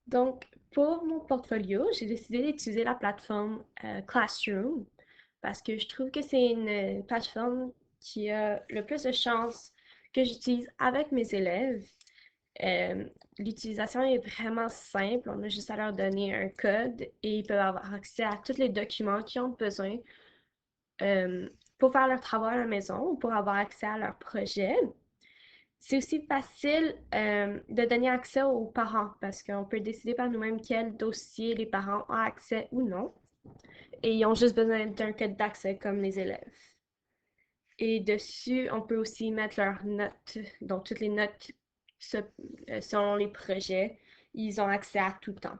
Donc, pour mon portfolio, j'ai décidé d'utiliser la plateforme Classroom parce que je trouve que c'est une plateforme qui a le plus de chances que j'utilise avec mes élèves. Euh, L'utilisation est vraiment simple. On a juste à leur donner un code et ils peuvent avoir accès à tous les documents qu'ils ont besoin euh, pour faire leurs travaux à la maison ou pour avoir accès à leurs projets. C'est aussi facile de donner accès aux parents parce qu'on peut décider par nous-mêmes quel dossier les parents ont accès ou non. Et ils ont juste besoin d'un code d'accès comme les élèves. Et dessus, on peut aussi mettre leurs notes. Donc, toutes les notes selon les projets, ils ont accès à tout temps.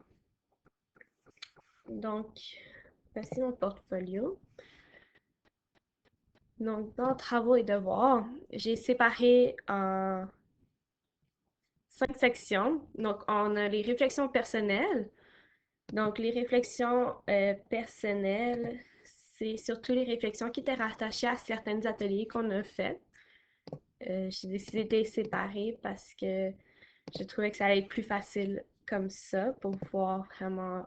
Donc, voici mon portfolio. Donc, dans travaux et devoirs, j'ai séparé en 5 sections. Donc, on a les réflexions personnelles. Donc, les réflexions personnelles, c'est surtout les réflexions qui étaient rattachées à certains ateliers qu'on a faits. J'ai décidé de les séparer parce que je trouvais que ça allait être plus facile comme ça pour voir vraiment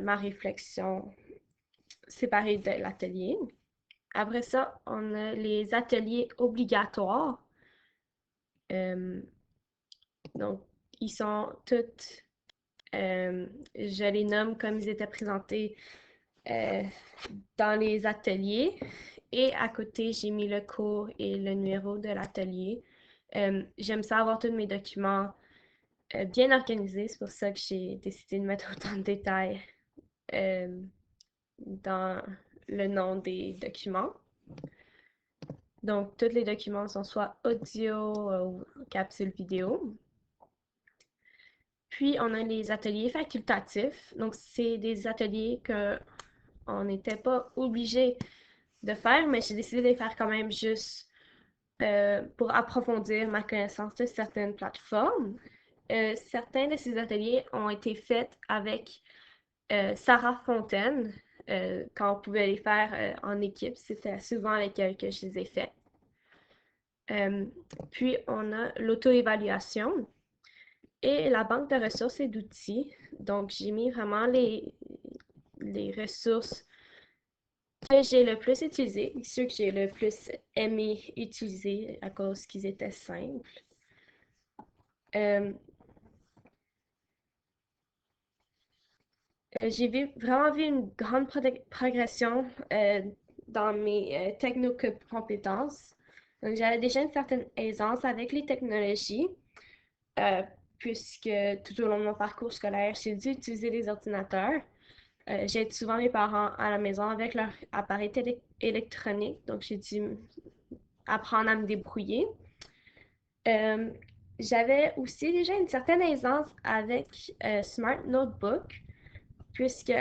ma réflexion séparée de l'atelier. Après ça, on a les ateliers obligatoires. Euh, donc, ils sont toutes, je les nomme comme ils étaient présentés euh, dans les ateliers. Et à côté, j'ai mis le cours et le numéro de l'atelier. J'aime ça avoir tous mes documents bien organisés. C'est pour ça que j'ai décidé de mettre autant de détails euh, dans le nom des documents. Donc, tous les documents sont soit audio ou capsule vidéo. Puis, on a les ateliers facultatifs. Donc, c'est des ateliers qu'on n'était pas obligé de faire, mais j'ai décidé de les faire quand même juste pour approfondir ma connaissance de certaines plateformes. Certains de ces ateliers ont été faits avec Sarah Fontaine, quand on pouvait les faire en équipe. C'était souvent avec elle que je les ai faits. Euh, Puis, on a l'auto-évaluation et la banque de ressources et d'outils. Donc, j'ai mis vraiment les ressources que j'ai le plus utilisées, ceux que j'ai le plus aimé utiliser à cause qu'ils étaient simples. Euh, j'ai vraiment vu une grande progression dans mes technocompétences. Donc, j'avais déjà une certaine aisance avec les technologies, euh, puisque tout au long de mon parcours scolaire, j'ai dû utiliser les ordinateurs. J'aide souvent mes parents à la maison avec leur appareil électronique, donc j'ai dû apprendre à me débrouiller. Euh, J'avais aussi déjà une certaine aisance avec Smart Notebook, puisque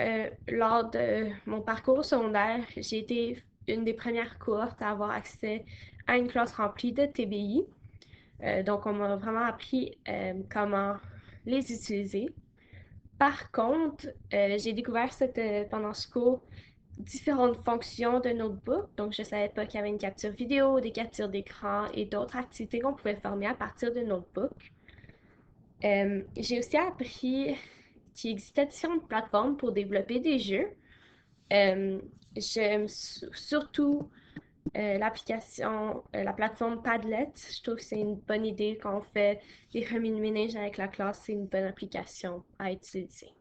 lors de mon parcours secondaire, j'ai été une des premières cohortes à avoir accès à une classe remplie de TBI. Donc, on m'a vraiment appris comment les utiliser. Par contre, j'ai découvert pendant ce cours différentes fonctions de notebook. Donc, je ne savais pas qu'il y avait une capture vidéo, des captures d'écran et d'autres activités qu'on pouvait former à partir de notebook. J'ai aussi appris qu'il existait différentes plateformes pour développer des jeux. J'aime surtout la plateforme Padlet. Je trouve que c'est une bonne idée quand on fait les remis de ménage avec la classe. C'est une bonne application à utiliser.